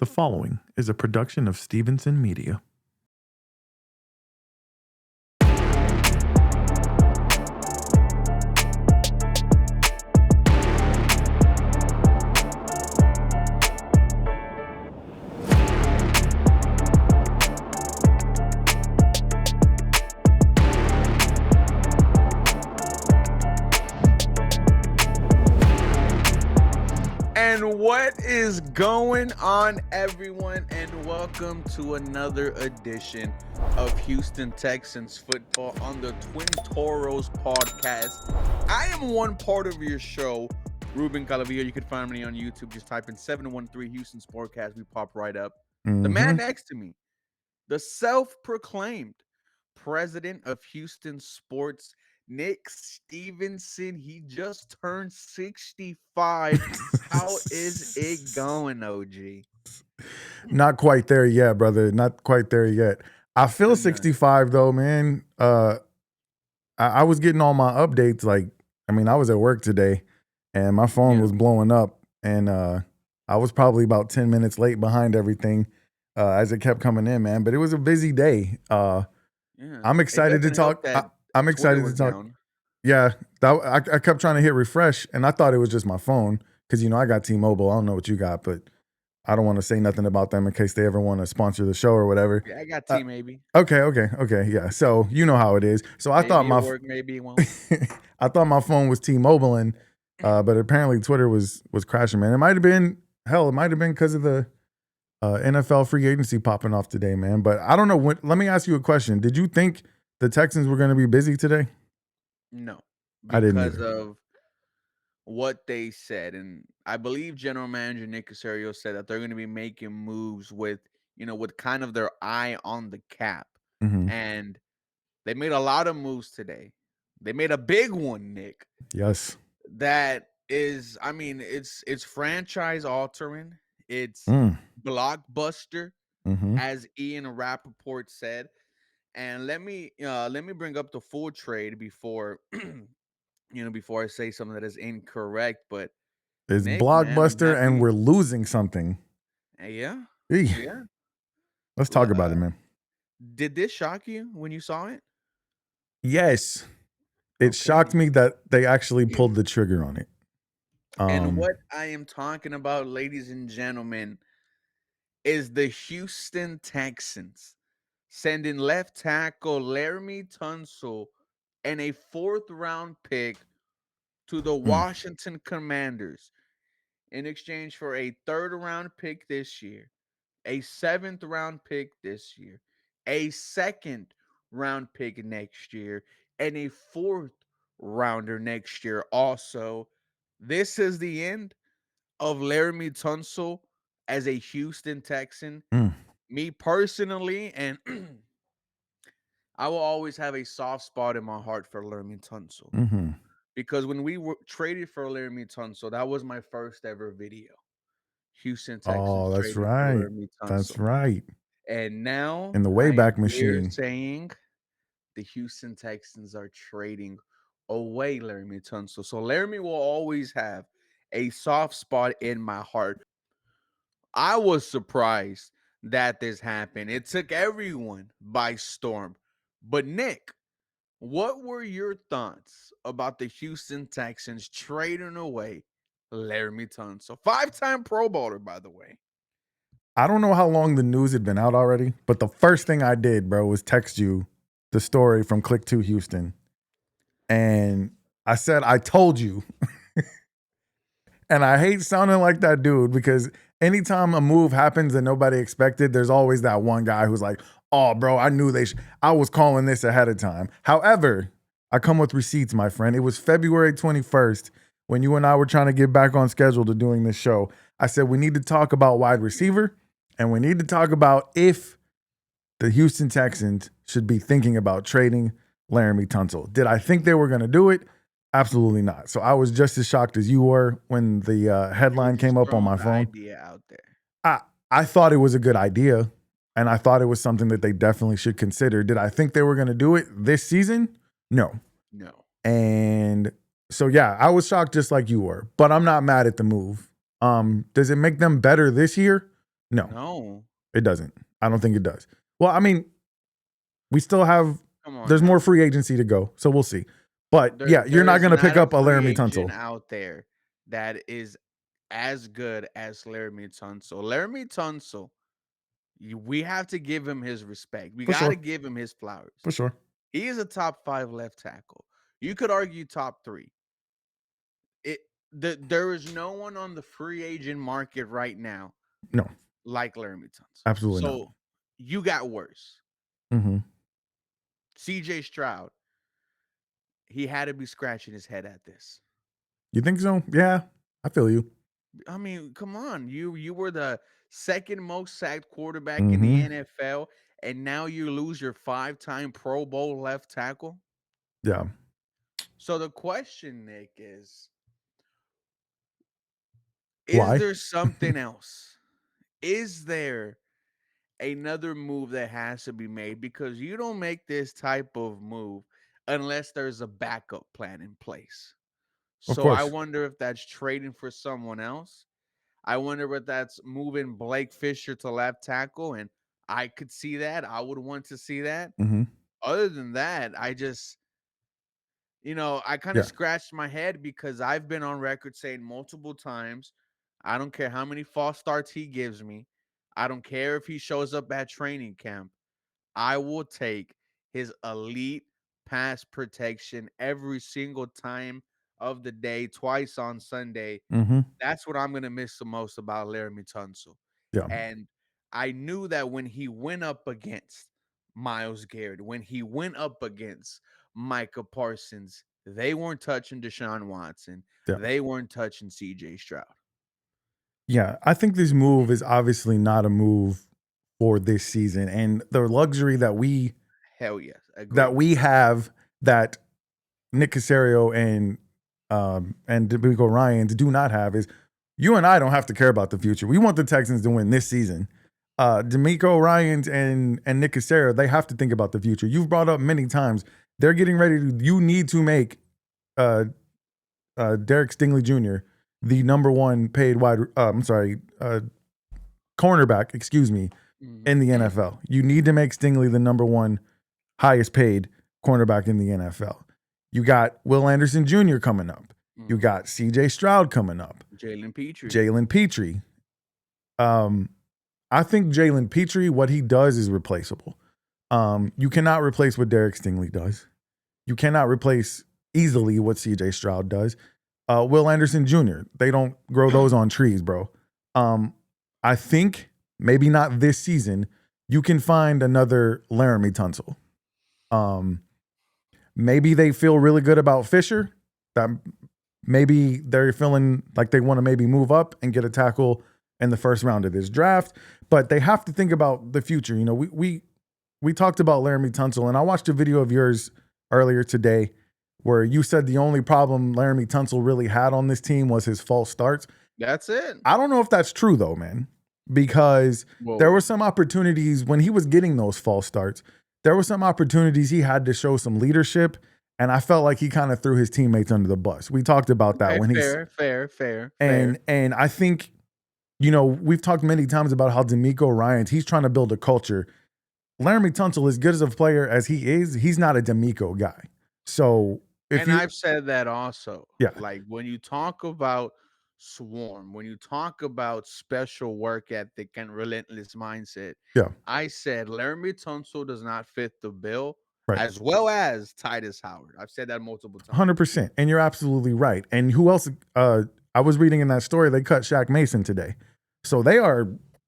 The following is a production of Stevenson Media. And what is going on, everyone? And welcome to another edition of Houston Texans football on the Twin Toros podcast. I am one part of your show, Ruben. You can find me on YouTube. Just type in 713 Houston Sportcast. We pop right up. The man next to me, the self-proclaimed president of Houston sports, Nick Stevenson. He just turned 65. How is it going, OG? Not quite there yet, brother. Not quite there yet. I feel 65 though, man. I was getting all my updates. I was at work today and my phone was blowing up, and I was probably about 10 minutes late behind everything as it kept coming in, man. But it was a busy day. I'm excited to talk. I'm excited to talk. Yeah, I kept trying to hit refresh, and I thought it was just my phone because, I got T-Mobile. I don't know what you got, but I don't want to say nothing about them in case they ever want to sponsor the show or whatever. Yeah, I got T maybe. Okay. Yeah. So you know how it is. So I thought maybe it won't. I thought my phone was T-Mobile, and but apparently Twitter was crashing, man. It might have been because of the NFL free agency popping off today, man. But I don't know. Let me ask you a question. Did you think the Texans were going to be busy today? No, I didn't because of what they said. And I believe General Manager Nick Caserio said that they're going to be making moves with kind of their eye on the cap. Mm-hmm. And they made a lot of moves today. They made a big one, Nick. Yes. That is, it's franchise altering. It's blockbuster, as Ian Rappaport said. And let me bring up the full trade before before I say something that is incorrect. But it's Nick, blockbuster, man, and we're losing something. Yeah. Let's talk about it, man. Did this shock you when you saw it? Yes. It shocked me that they actually pulled the trigger on it. And what I am talking about, ladies and gentlemen, is the Houston Texans sending left tackle Laremy Tunsil and a 4th-round pick to the Washington Commanders in exchange for a 3rd-round pick this year, a 7th-round pick this year, a 2nd-round pick next year, and a 4th-rounder next year also. This is the end of Laremy Tunsil as a Houston Texan. Me personally, and I will always have a soft spot in my heart for Laremy Tunsil. Because when we were traded for Laremy Tunsil, that was my first ever video. Houston Texans. Oh, that's right. That's right. And now in the Wayback Machine, saying the Houston Texans are trading away Laremy Tunsil. So Laremy will always have a soft spot in my heart. I was surprised that this happened. It took everyone by storm. But Nick, what were your thoughts about the Houston Texans trading away Laremy Tunsil? 5-time Pro Bowler, by the way. I don't know how long the news had been out already, but the first thing I did, bro, was text you the story from Click 2 Houston. And I said, I told you. And I hate sounding like that dude, because anytime a move happens that nobody expected, there's always that one guy who's like, oh, bro, I knew I was calling this ahead of time. However, I come with receipts, my friend. It was February 21st when you and I were trying to get back on schedule to doing this show. I said, we need to talk about wide receiver, and we need to talk about if the Houston Texans should be thinking about trading Laremy Tunsil. Did I think they were going to do it? Absolutely not. So I was just as shocked as you were when the headline came up on my phone. Idea out there. I thought it was a good idea, and I thought it was something that they definitely should consider. Did I think they were going to do it this season? No. And so, yeah, I was shocked just like you were, but I'm not mad at the move. Does it make them better this year? No, No. it doesn't. I don't think it does. Well, I mean, we still have. Come on There's more now. free agency to go, so we'll see. But yeah, you're There not is going to not pick a up a free Laremy agent Tunsil out there that is as good as Laremy Tunsil. Laremy Tunsil, we have to give him his respect. We for got to sure. give him his flowers. For sure. He is a top 5 left tackle. You could argue top 3. It there is no one on the free agent market right now No, like Laremy Tunsil. absolutely not. So you got worse. Hmm. CJ Stroud, he had to be scratching his head at this. You think so? Yeah, I feel you. I mean, come on. You were the second most sacked quarterback in the Hmm. NFL, and now you lose your 5-time Pro Bowl left tackle. Yeah. So the question, Nick, is Why? there something else? Is there another move that has to be made? Because you don't make this type of move unless there's a backup plan in place. Of So I course. wonder if that's trading for someone else. I wonder if that's moving Blake Fisher to left tackle, and I could see that. I would want to see that. Hmm. Other than that, I kind of Yeah. scratched my head because I've been on record saying multiple times, I don't care how many false starts he gives me. I don't care if he shows up at training camp. I will take his elite pass protection every single time of the day, twice on Sunday. Hmm. That's what I'm gonna miss the most about Laremy Tunsil. Yeah. And I knew that when he went up against Myles Garrett, when he went up against Micah Parsons, they weren't touching Deshaun Watson. Yeah. They weren't touching CJ Stroud. Yeah. I think this move is obviously not a move for this season, and the luxury Hell yes, that agreed. we have that Nick Casario and D'Amico Ryans do not have is you and I don't have to care about the future. We want the Texans to win this season. D'Amico Ryans and Nick Casario, they have to think about the future. You've brought up many times they're getting ready to. You need to make uh, Derek Stingley Jr. the number one paid cornerback. Excuse me, Mhm, in the mhm, NFL. You need to make Stingley the number one highest paid cornerback in the NFL. You got Will Anderson Jr. coming up. You mhm. got CJ Stroud coming up. Jalen Petrie. Jalen Petrie. I think Jalen Petrie, what he does is replaceable. You cannot replace what Derek Stingley does. You cannot replace easily what CJ Stroud does. Will Anderson Jr., they don't grow those on trees, bro. I think maybe not this season. You can find another Laremy Tunsil. Maybe they feel really good about Fisher. That maybe they're feeling like they want to maybe move up and get a tackle in the first round of this draft. But they have to think about the future. You know, we talked about Laremy Tunsil, and I watched a video of yours earlier today where you said the only problem Laremy Tunsil really had on this team was his false starts. That's it. I don't know if that's true though, man, because there Whoa. were some opportunities when he was getting those false starts. There were some opportunities he had to show some leadership, and I felt like he kind of threw his teammates under the bus. We talked about that Okay, when he's fair. and I think we've talked many times about how D'Amico Ryans he's trying to build a culture. Laremy Tunsil, as good as a player as he is, he's not a D'Amico guy. So if And you I've said that also. yeah Like when you talk about swarm, when you talk about special work ethic and relentless mindset, yeah I said Laramie Tunsil does not fit the bill, right. as well as Titus Howard. I've said that multiple times. 100%. And you're absolutely right. And who else? I was reading in that story, they cut Shaq Mason today. So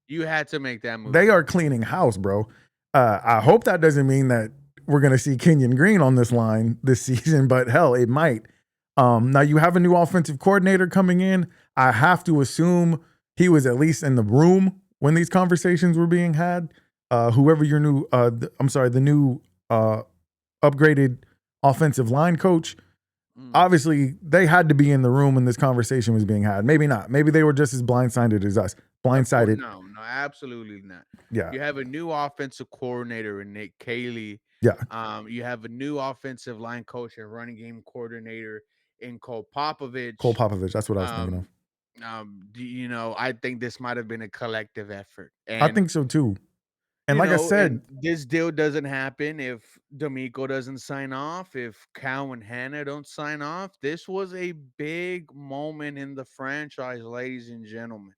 You had to make that move. they are cleaning house, bro. I hope that doesn't mean that we're going to see Kenyon Green on this line this season, but hell, it might. Now you have a new offensive coordinator coming in. I have to assume he was at least in the room when these conversations were being had. Whoever your new, the new upgraded offensive line coach. Mm. Obviously, they had to be in the room when this conversation was being had. Maybe not. Maybe they were just as blindsided as us. Of course, Blindsided. no, absolutely not. Yeah. You have a new offensive coordinator in Nick Caley. Yeah. You have a new offensive line coach and running game coordinator in Cole Cole Popovich. Popovich. That's what I was thinking Um, of. I think this might have been a collective effort, I and think so too. And like I said, and this deal doesn't happen if D'Amico doesn't sign off, if Cal and Hannah don't sign off. This was a big moment in the franchise, ladies and gentlemen.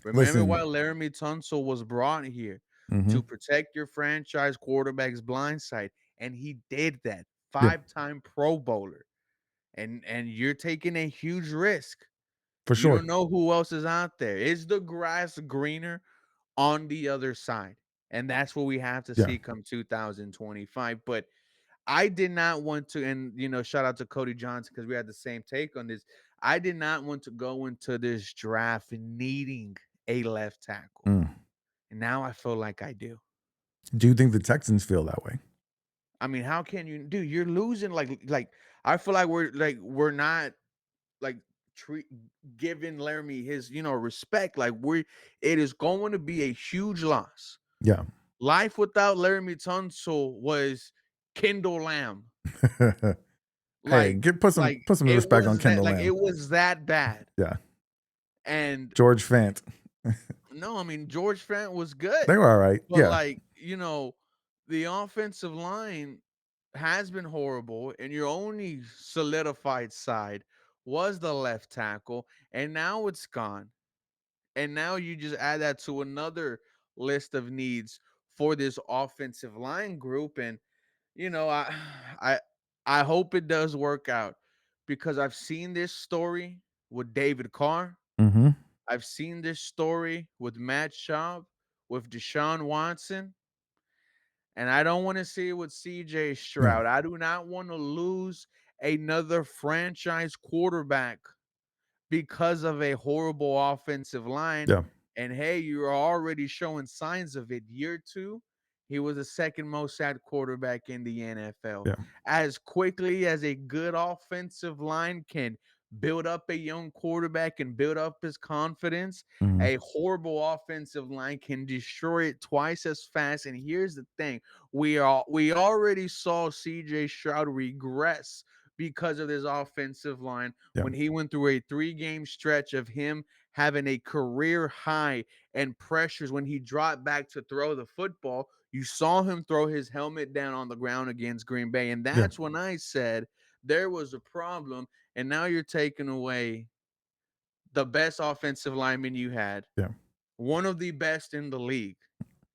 Remember why listen, Laremy Tunsil was brought here hmm to protect your franchise quarterback's blind side, and he did that. yeah, Five-time Pro Bowler, and you're taking a huge risk. for You sure. don't know who else is out there. Is the grass greener on the other side? And that's what we have to Yeah. see come 2025. But I did not want to, and shout out to Cody Johnson because we had the same take on this. I did not want to go into this draft needing a left tackle. Mm. And now I feel like I do. Do you think the Texans feel that way? I mean, how can you dude, you're losing like I feel like we're not like treat giving Laremy his, respect. Like it is going to be a huge loss. Yeah. Life without Laremy Tunsil was Kendall Lamb. Hey, Like put some it respect on was that Kendall Lamb. it was that bad. Yeah. And George Fant. no, I mean George Fant was good. They were all right. But Yeah. like, the offensive line has been horrible, and your only solidified side was the left tackle, and now it's gone. And now you just add that to another list of needs for this offensive line group. And you know, I I I hope it does work out because I've seen this story with David Carr. Mm-hmm. I've seen this story with Matt Schaub, with Deshaun Watson, and I don't want to see it with CJ Yeah. Stroud. I do not want to lose another franchise quarterback because of a horrible offensive line. Yeah. And hey, you're already showing signs of it. Year two, he was the second most sacked quarterback in the NFL. Yeah. As quickly as a good offensive line can build up a young quarterback and build up his confidence, Mm-hmm. a horrible offensive line can destroy it twice as fast. And here's the thing: we already saw CJ Stroud regress because of this offensive line Yeah. when he went through a 3-game stretch of him having a career high and pressures when he dropped back to throw the football. You saw him throw his helmet down on the ground against Green Bay. And Yeah. that's when I said there was a problem. And now you're taking away the best offensive lineman you had, Yeah. one of the best in the league.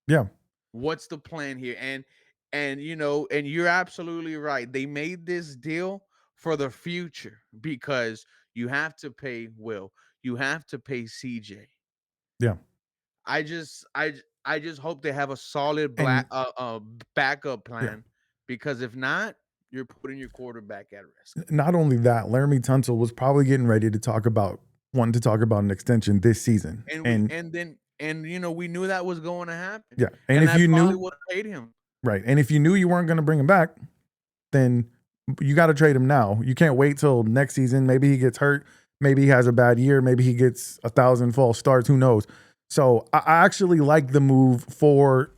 Yeah. What's the plan here? And you're absolutely right. They made this deal for the future because you have to pay Will, you have to pay CJ. Yeah. I just hope they have a solid And backup yeah, plan because if not, you're putting your quarterback at risk. not only that, Laremy Tunsil was probably getting ready to wanting to talk about an extension this season. And We knew that was going to happen, yeah, and and if that you probably knew, would have paid him. right, and if you knew you weren't going to bring him back, then you got to trade him now. You can't wait till next season. Maybe he gets hurt. Maybe he has a bad year. Maybe he gets 1,000 false starts. Who knows? So I actually like the move for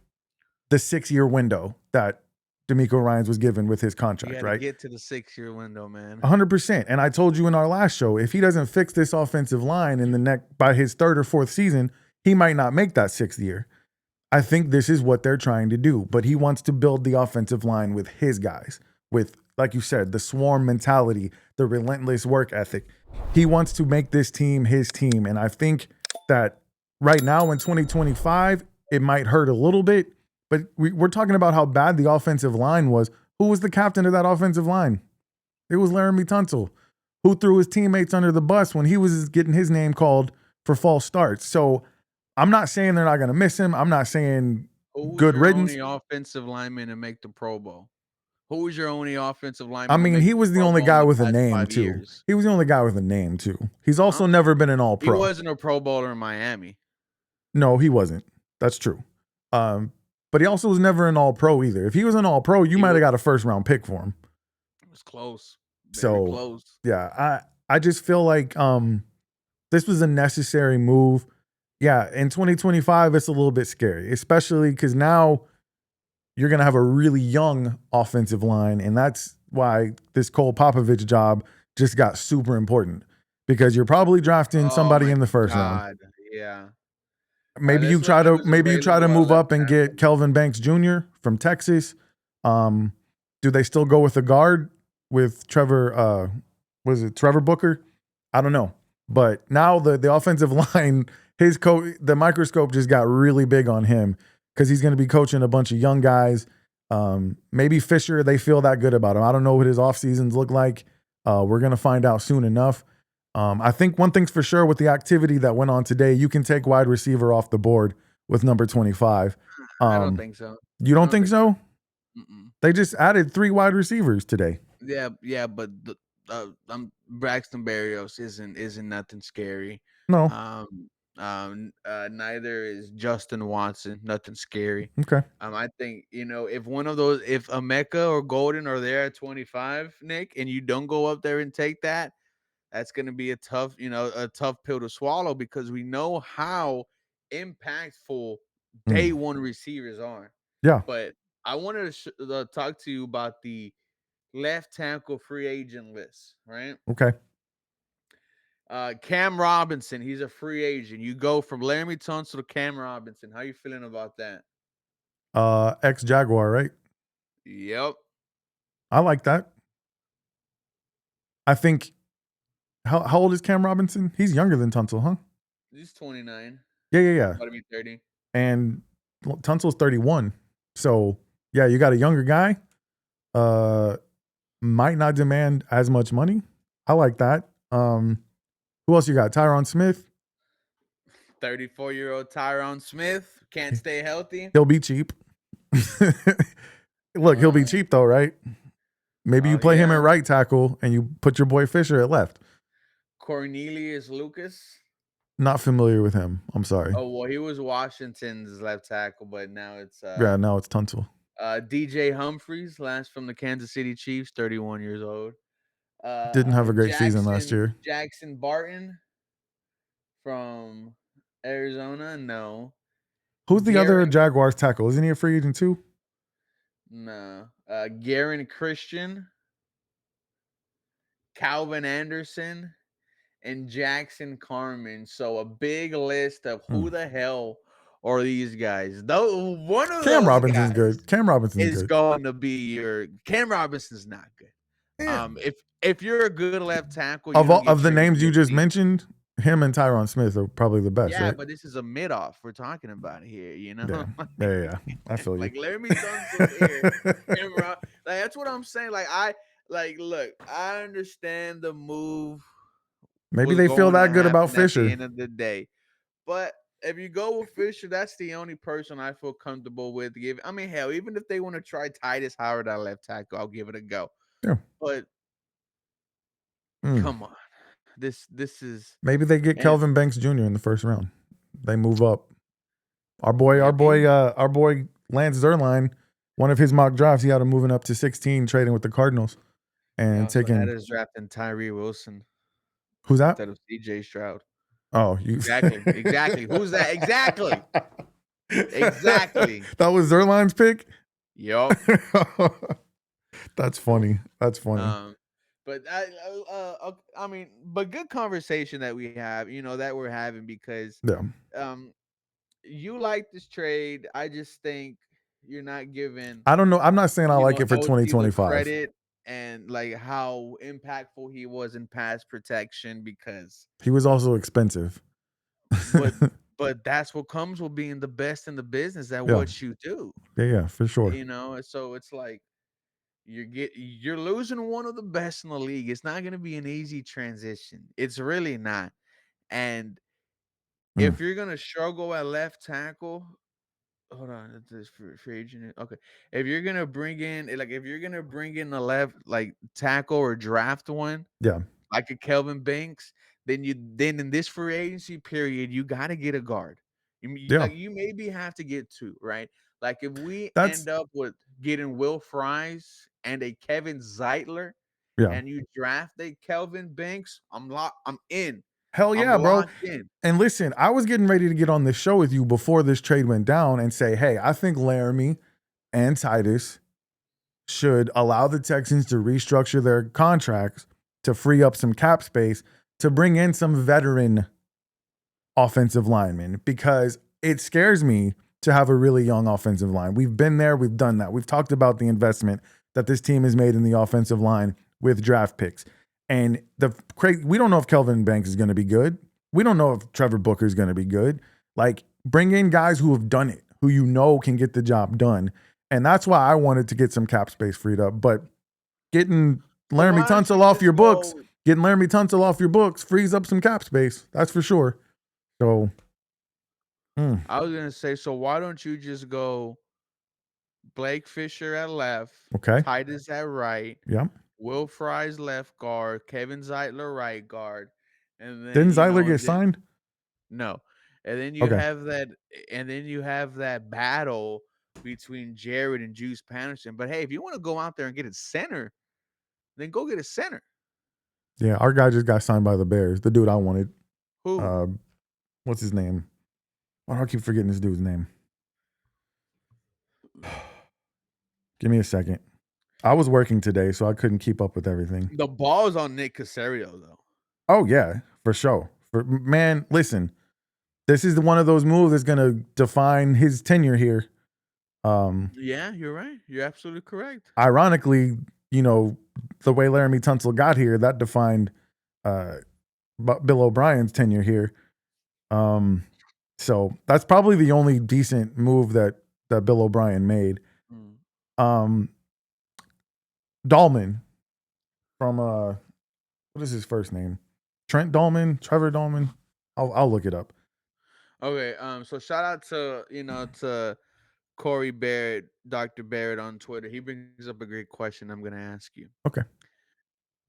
the 6-year window that D'Amico Ryans was given with his You contract, got to right? get to the 6-year window, man. 100%. And I told you in our last show, if he doesn't fix this offensive line in the next by his 3rd or 4th season, he might not make that 6th year. I think this is what they're trying to do, but he wants to build the offensive line with his guys, with, like you said, the swarm mentality, the relentless work ethic. He wants to make this team his team. And I think that right now in 2025, it might hurt a little bit, but we're talking about how bad the offensive line was. Who was the captain of that offensive line? It was Laremy Tunsil, who threw his teammates under the bus when he was getting his name called for false starts. So I'm not saying they're not going to miss him. I'm not saying Who was good your riddance. only offensive lineman to make the Pro Bowl? Who was your only offensive I lineman to mean, make he the was the Pro only Bowl in guy the with a past name 5 too. years? He was the only guy with a name too. He's also Huh? never been an all He pro. wasn't a Pro Bowler in Miami. No, he wasn't. That's true. But he also was never an all pro either. If he was an all pro, you He might have was got a 1st round pick for him. It was close. Very So close. yeah, I just feel like this was a necessary move. Yeah, in 2025, it's a little bit scary, especially because now you're going to have a really young offensive line. And that's why this Cole Popovich job just got super important because you're probably drafting Oh somebody my in the first round. God. Yeah. All right, Maybe you let's look try at to who's maybe you try to available at move left up and get tackle. Kelvin Banks Jr. from Texas. Do they still go with the guard with Trevor? Was it Trevor Booker? I don't know. But now the offensive line, the microscope just got really big on him because he's going to be coaching a bunch of young guys. Maybe Fisher, they feel that good about him. I don't know what his off seasons look like. We're going to find out soon enough. I think one thing's for sure with the activity that went on today, you can take wide receiver off the board with number 25. I don't think so. You I don't don't think think so? Mm-mm. They just added 3 wide receivers today. Yeah, but Braxton Berrios isn't nothing scary. No. Neither is Justin Watson, nothing scary. Okay. I think if one of those, if Emeka or Golden are there at 25, Nick, and you don't go up there and take that, that's going to be a tough pill to swallow because we know how impactful day one receivers are. Yeah. But I wanted to talk to you about the left tackle free agent list, right? Okay. Cam Robinson, he's a free agent. You go from Laremy Tunsil to Cam Robinson. How you feeling about that? Ex-Jaguar, right? Yep. I like that. I think how old is Cam Robinson? He's younger than Tunsil, huh? He's 29. Yeah. About to be 30. And Tunsil's 31. So yeah, you got a younger guy. Might not demand as much money. I like that. Who else you got? Tyron Smith. 34-year-old Tyron Smith can't stay healthy. He'll be cheap. Look, he'll be cheap though, right? Maybe you play him at right tackle and you put your boy Fisher at left. Cornelius Lucas. Not familiar with him. I'm sorry. Oh, well, he was Washington's left tackle, but now it's now it's Tunsil. DJ Humphries, last from the Kansas City Chiefs, 31 years old. Didn't have a great season last year. Jackson Barton from Arizona, no. Who's the other Jaguars tackle? Isn't he a free agent too? No. Garen Christian, Calvin Anderson, and Jackson Carmen. So a big list of who the hell are these guys. Though one of Cam those Robinson's guys good. Cam Robinson's is good. going to be your Cam Robinson's not good. Yeah. If you're a good left tackle, of the names you just mentioned, him and Tyron Smith are probably the best. Yeah, right? but this is a mid-off we're talking about here, Yeah. I feel you. Like Laremy Tunsil here. Like that's what I'm saying. Like look, I understand the move. Maybe they feel that good about Fisher. At the end of the day, but if you go with Fisher, that's the only person I feel comfortable with. Hell, even if they want to try Titus Howard at left tackle, I'll give it a go. Yeah. But come on. This is maybe they get Kelvin Banks Jr. in the first round. They move up. Our boy Lance Zierlein, one of his mock drafts, he had him moving up to 16, trading with the Cardinals, and taking. That is drafting Tyree Wilson. Who's that? Instead of CJ Stroud. Oh, you exactly. Who's that? Exactly. That was Zerline's pick. Yup. That's funny. But but good conversation that we have, that we're having because you like this trade. I just think you're not giving. I don't know. I'm not saying I like it for 2025. Credit and like how impactful he was in pass protection because he was also expensive. But that's what comes with being the best in the business at what you do. Yeah, for sure. So it's like you're losing one of the best in the league. It's not going to be an easy transition. It's really not. And if you're going to struggle at left tackle, hold on, this free agent. Okay. If you're going to bring in a left like tackle or draft one, like a Kelvin Banks, then in this free agency period, you got to get a guard. You maybe have to get two, right? Like if we end up with getting Will Fries and a Kevin Zeitler, and you draft a Kelvin Banks, I'm in. Hell yeah, bro. And listen, I was getting ready to get on this show with you before this trade went down and say, hey, I think Laremy and Titus should allow the Texans to restructure their contracts to free up some cap space to bring in some veteran offensive linemen because it scares me to have a really young offensive line. We've been there, we've done that. We've talked about the investment that this team has made in the offensive line with draft picks. And we don't know if Kelvin Banks is going to be good. We don't know if Trevor Booker is going to be good. Like, bring in guys who have done it, who you know can get the job done. And that's why I wanted to get some cap space freed up. But getting Laremy Tunsil off your books, frees up some cap space. That's for sure. So, I was gonna say, so why don't you just go Blake Fisher at left, okay. Titus at right, Yeah. Will Fry's left guard, Kevin Zeitler right guard, and then Didn't Zeitler get signed? No, and then Okay. you have that battle between Jared and Juice Patterson. But hey, if you want to go out there and get a center, then go get a center. Yeah, our guy just got signed by the Bears. The dude I wanted. Who? What's his name? Why do I keep forgetting this dude's name? Give me a second. I was working today, so I couldn't keep up with everything. The ball is on Nick Caserio, though. Oh, yeah, for sure. Man, listen, this is one of those moves that's going to define his tenure here. Yeah, you're right. You're absolutely correct. Ironically, the way Laremy Tunsil got here, that defined Bill O'Brien's tenure here. So that's probably the only decent move that Bill O'Brien made. Dahlman from what is his first name? Trent Dahlman, Trevor Dahlman. I'll look it up. Okay. So shout out to Corey Barrett, Dr. Barrett on Twitter. He brings up a great question I'm gonna ask you. Okay.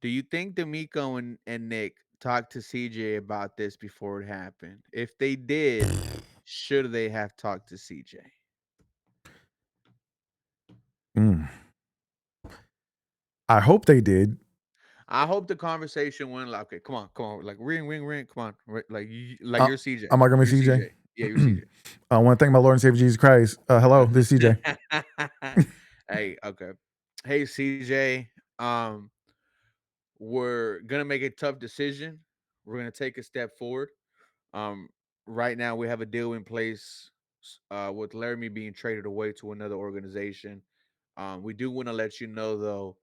Do you think D'Amico and Nick talked to CJ about this before it happened? If they did, should they have talked to CJ? I hope they did. I hope the conversation went like, okay, come on, like ring, come on, like you're CJ. Am I gonna be CJ? Yeah, you're CJ. I want to thank my Lord and Savior Jesus Christ. Hello, this is CJ. Hey, okay. Hey, CJ. We're gonna make a tough decision. We're gonna take a step forward. Right now we have a deal in place with Laremy being traded away to another organization. We do want to let you know though,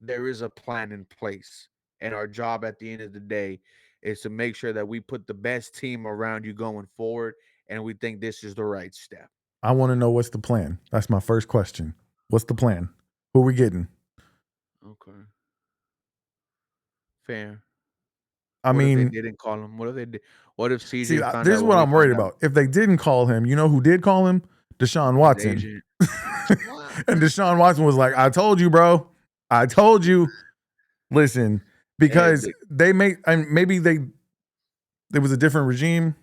there is a plan in place, and our job at the end of the day is to make sure that we put the best team around you going forward, and we think this is the right step. I want to know what's the plan. That's my first question. What's the plan? Who are we getting? Okay. Fair. I mean, if they didn't call him? What if they did? What if CJ see, found this out is what what we I'm worried found out? about. If they didn't call him, you know who did call him? Deshaun Watson. Agent. And Deshaun Watson was like, I told you, bro. I told you. Listen, because maybe there was a different regime,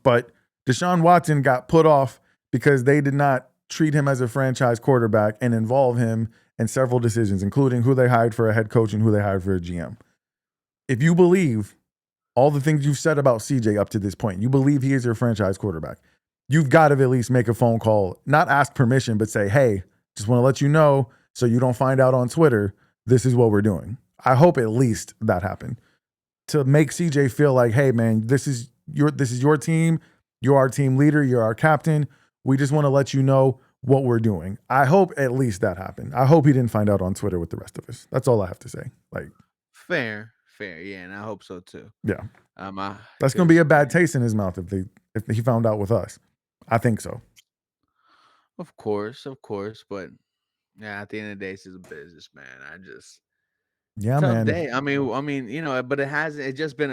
but Deshaun Watson got put off because they did not treat him as a franchise quarterback and involve him in several decisions, including who they hired for a head coach and who they hired for a GM. If you believe all the things you've said about CJ up to this point, you believe he is your franchise quarterback, you've got to at least make a phone call, not ask permission, but say, hey, just want to let you know so you don't find out on Twitter, this is what we're doing. I hope at least that happened to make CJ feel like, hey, man, this is your team. You're our team leader. You're our captain. We just want to let you know what we're doing. I hope at least that happened. I hope he didn't find out on Twitter with the rest of us. That's all I have to say. Like, fair. Yeah, and I hope so too. Yeah. That's going to be a bad taste in his mouth if he found out with us. I think so. Of course, but yeah, at the end of the day, this is a business, man. Tough man. day. I mean, but it hasn't been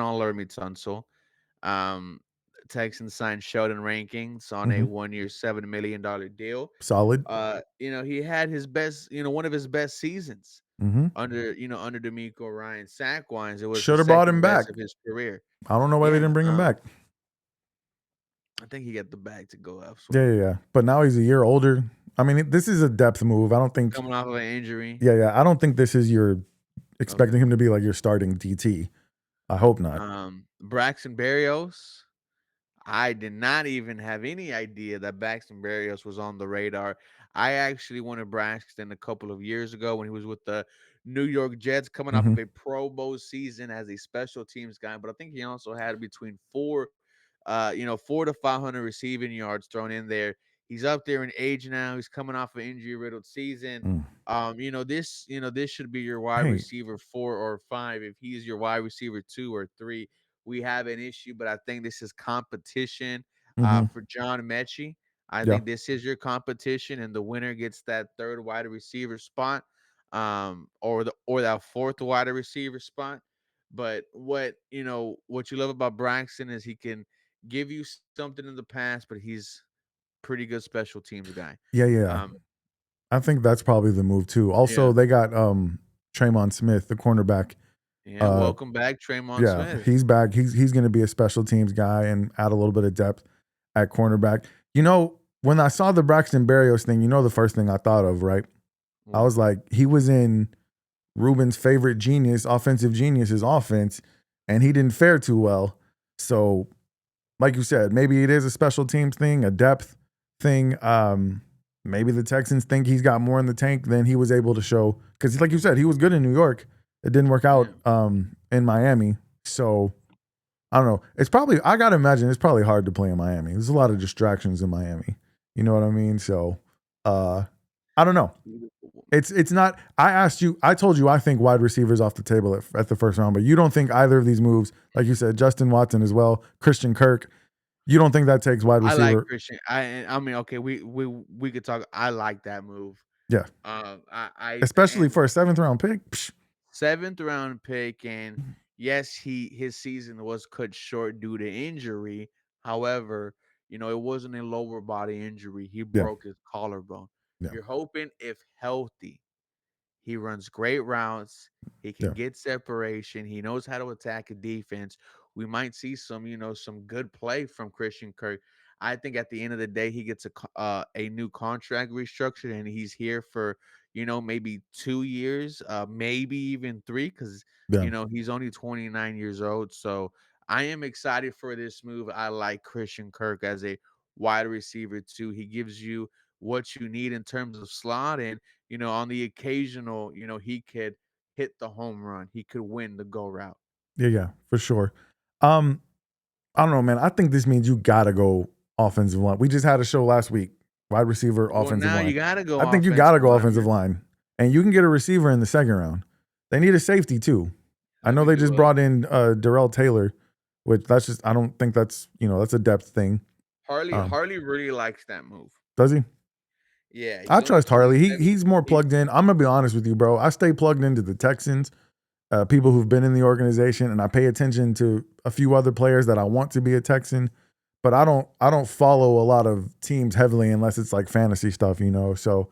on Laremy Tunsil. Texans signed Sheldon Rankings on a 1-year, $7 million deal. Solid. He had his best, one of his best seasons under D'Amico Ryan sack-wise. It was should have brought him best back of his career. I don't know why they didn't bring him back. I think he got the bag to go elsewhere. Yeah. But now he's a year older. I mean, this is a depth move. I don't think coming off of an injury. Yeah. I don't think this is your expecting him to be like your starting DT. I hope not. Braxton Berrios. I did not even have any idea that Braxton Berrios was on the radar. I actually wanted Braxton a couple of years ago when he was with the New York Jets, coming off Hmm. of a Pro Bowl season as a special teams guy. But I think he also had between 4 to 500 receiving yards thrown in there. He's up there in age now. He's coming off an injury riddled season. Mm. This should be your wide Hey. receiver 4 or 5. If he's your wide receiver 2 or 3, we have an issue. But I think this is competition Hmm. for John Mechie. I Yeah. think this is your competition, and the winner gets that third wide receiver spot, or that fourth wide receiver spot. But what you love about Braxton is he can give you something in the past, but he's pretty good special teams guy. Yeah. Yeah. Um, I think that's probably the move too. Also, yeah, they got Tremon Smith, the cornerback. yeah. Uh, Welcome back, Tremon yeah, Smith. he's back. He's going to be a special teams guy and add a little bit of depth at cornerback. You know, when I saw the Braxton Berrios thing, you know the first thing I thought of, right? I What? was like, he was in Ruben's favorite genius, offensive genius's offense, and he didn't fare too well. So, like you said, maybe it is a special teams thing, a depth thing. Maybe the Texans think he's got more in the tank than he was able to show. Because, like you said, he was good in New York. It didn't work Yeah. out in Miami. So, I don't know. It's probably, I got to imagine it's probably hard to play in Miami. There's a lot of distractions in Miami. You know what I mean? So, I don't know. It's not. I asked you. I told you I think wide receivers off the table at the first round, but you don't think either of these moves, like you said, Justin Watson as well, Christian Kirk. You don't think that takes wide I like receiver? Christian. I mean, okay, we could talk. I like that move. Yeah, I especially and for a seventh round pick. Psh, seventh round pick, and yes, his season was cut short due to injury. However, it wasn't a lower body injury. He yeah, broke his collarbone. yeah, You're hoping, if healthy, he runs great routes. He can yeah, get separation. He knows how to attack a defense. We might see some good play from Christian Kirk. I think at the end of the day, he gets a new contract restructured, and he's here for maybe 2 years, maybe even three, because yeah, he's only 29 years old. So I am excited for this move. I like Christian Kirk as a wide receiver too. He gives you what you need in terms of slot, and on the occasional, he could hit the home run. He could win the go route. yeah, for sure. Um, I don't know, man. I think this means you gotta go offensive line. We just had a show last week, wide receiver, Well, offensive now you line. got to go I think you offensive gotta go line. offensive line, and you can get a receiver in the second round. They need a safety too. I Let know me they just do a brought in Darrell Taylor, which that's just I don't think that's that's a depth thing. Harley. Um, Harley really likes that move. does he? Yeah, I he's only trust Harley. He 27. he's more plugged in. I'm gonna be honest with you, bro. I stay plugged into the Texans, people who've been in the organization, and I pay attention to a few other players that I want to be a Texan. But I don't follow a lot of teams heavily unless it's like fantasy stuff. So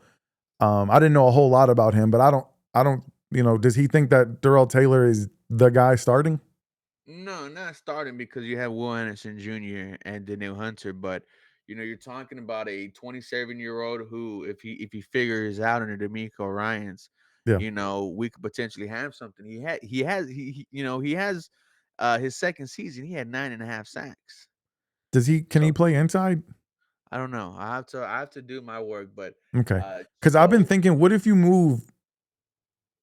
I didn't know a whole lot about him, but I don't. Does he think that Darrell Taylor is the guy starting? No, not starting, because you have Will Anderson Jr. and Daniel Hunter, but you're talking about a 27-year-old who, if he figures out under D'Amico Ryans, Yeah. we could potentially have something. He has his second season. He had 9.5 sacks. Does he? Can he So play inside? I don't know. I have to do my work, but Okay. Because I've been so thinking, what if you move?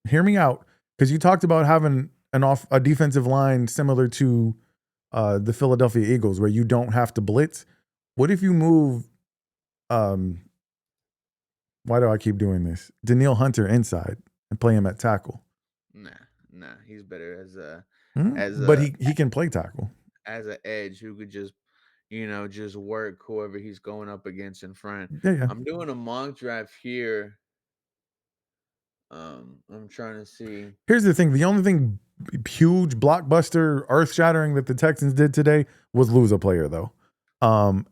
Hear me out. Because you talked about having a defensive line similar to the Philadelphia Eagles, where you don't have to blitz. What if you move? Um, why do I keep doing this? Daniil Hunter inside and play him at tackle. nah, nah, he's better as a Mhm. as But a he can play tackle. as a edge who could just work whoever he's going up against in front. Yeah, yeah. I'm doing a mock draft here. I'm trying to see. Here's the thing: the only thing huge, blockbuster, earth shattering that the Texans did today was lose a player, though.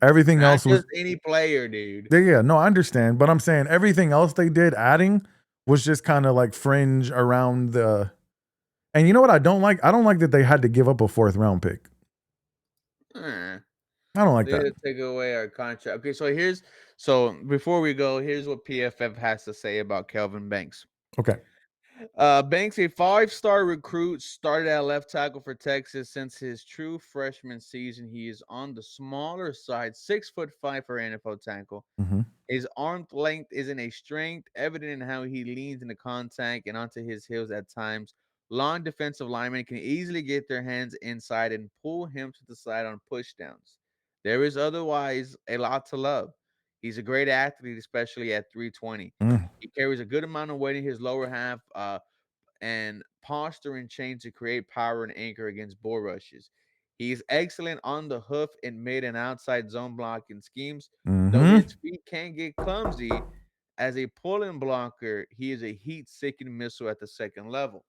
Everything Not else was just any player, dude. yeah, yeah. No, I understand, but I'm saying everything else they did adding was just kind of like fringe around the. And you know what I don't like? I don't like that they had to give up a fourth round pick. Eh, I don't like they had that. to take away our contract. Okay, so before we go, here's what PFF has to say about Kelvin Banks. Okay. Banks, a 5-star recruit, started at left tackle for Texas. Since his true freshman season, he is on the smaller side, 6'5" for NFL tackle. Mm-hmm. His arm length isn't a strength, evident in how he leans into contact and onto his heels at times. Long defensive linemen can easily get their hands inside and pull him to the side on pushdowns. There is otherwise a lot to love. He's a great athlete, especially at 320. Mm. He carries a good amount of weight in his lower half, and posture and chain to create power and anchor against bull rushes. He is excellent on the hoof in mid and outside zone blocking schemes. Though Mm-hmm. his feet can get clumsy, as a pulling blocker, he is a heat-seeking missile at the second level.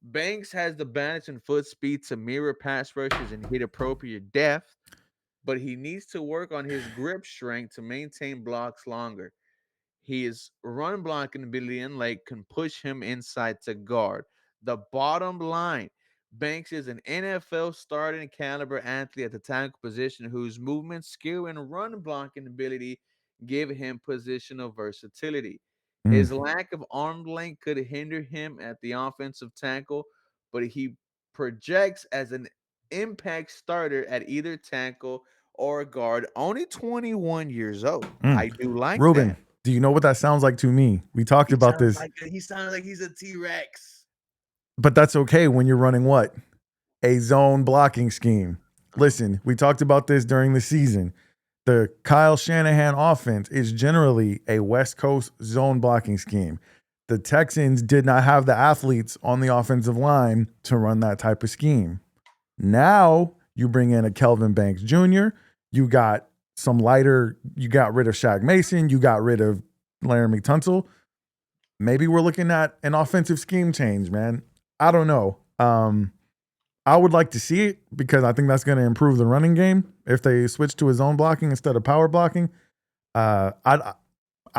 Banks has the balance and foot speed to mirror pass rushes and hit appropriate depth, but he needs to work on his grip strength to maintain blocks longer. His run blocking ability and leg can push him inside to guard. The bottom line, Banks is an NFL starting caliber athlete at the tackle position whose movement, skill, and run blocking ability give him positional versatility. Mm. His lack of arm length could hinder him at the offensive tackle, but he projects as an impact starter at either tackle or guard. Only 21 years old. Mm. I do like Ruben, that. do you know what that sounds like to me? We talked about this, He sounds like he's a T-Rex. but that's okay when you're running what? A zone blocking scheme. Listen, we talked about this during the season. The Kyle Shanahan offense is generally a West Coast zone blocking scheme. The Texans did not have the athletes on the offensive line to run that type of scheme. Now you bring in a Kelvin Banks Jr., you got some lighter, you got rid of Shaq Mason, you got rid of Laremy Tunsil. Maybe we're looking at an offensive scheme change, man. I don't know. I would like to see it because I think that's going to improve the running game if they switch to a zone blocking instead of power blocking. I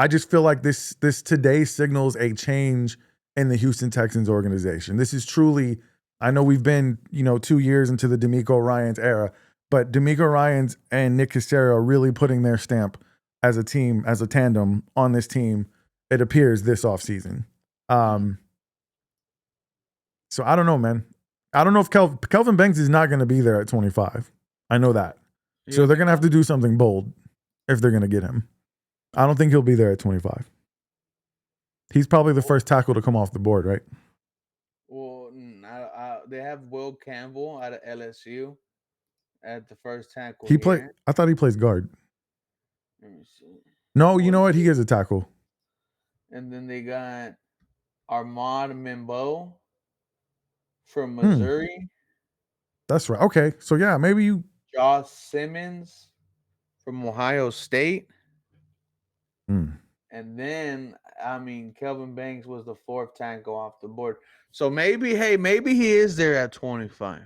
just feel like this today signals a change in the Houston Texans organization. This is truly, I know we've been 2 years into the D'Amico Ryans era, but D'Amico Ryans and Nick Caserio are really putting their stamp as a team, as a tandem on this team. It appears this offseason. So I don't know, man. I don't know if Kelvin Banks is not going to be there at 25. I know that. So they're going to have to do something bold if they're going to get him. I don't think he'll be there at 25. He's probably the first tackle to come off the board, right? Well, they have Will Campbell out of LSU at the first tackle. I thought he plays guard. Let me see. No, you know what? He is a tackle. And then they got Armand Mimbo from Missouri. That's right. Okay. So yeah, maybe you Josh Simmons from Ohio State. And then, Kelvin Banks was the fourth tackle off the board. So maybe he is there at 25.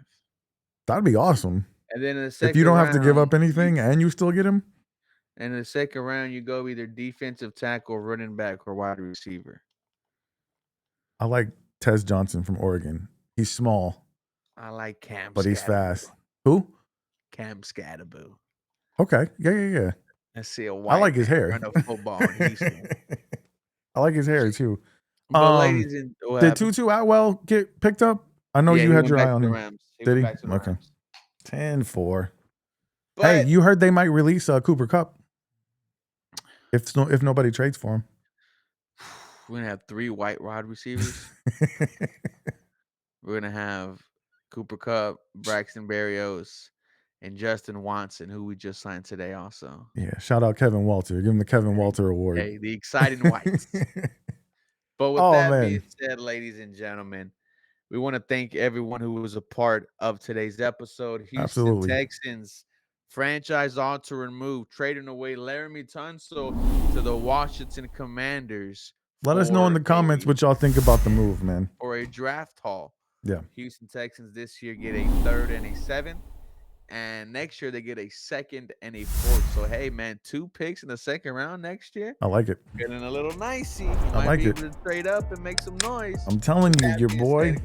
That'd be awesome. And then in the second if you don't round, have to give up anything and you still get him. And in the second round, you go either defensive tackle, running back, or wide receiver. I like Tez Johnson from Oregon. He's small. I like Cam, but he's fast. Who? Cam Scatterboo. Okay. Yeah. I see a white. I like his hair. Run a football in Houston. I like his hair too. But ladies and did Tutu Atwell get picked up? I know you had your eye on him. Rams. Did he? Okay. Rams. 10-4. Hey, you heard they might release Cooper Kupp if nobody trades for him. We're gonna have 3 white wide receivers. We're gonna have Cooper Kupp, Braxton Berrios, and Justin Watson, who we just signed today also. Yeah, shout out Kevin Walter. Give him the Kevin Walter Award. Hey, the exciting whites. But with that being said, ladies and gentlemen, we want to thank everyone who was a part of today's episode. Houston Texans franchise altering move, trading away Laremy Tunsil to the Washington Commanders. Let us know in the comments what y'all think about the move, man. Or a draft haul. Yeah. Houston Texans this year get a 3rd and a 7th. And next year they get a 2nd and a 4th. So hey, man, 2 picks in the 2nd round next year. I like it. Feeling a little nicey. I like it. Able to trade up and make some noise. I'm telling you, your boy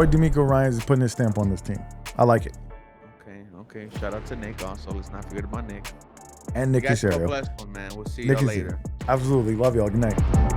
D'Amico Ryans is putting his stamp on this team. I like it. Okay. Shout out to Nick also. Let's not forget about Nick. And Nick Caserio. Bless one, man. We'll see y'all later. Absolutely. Love y'all. Good night.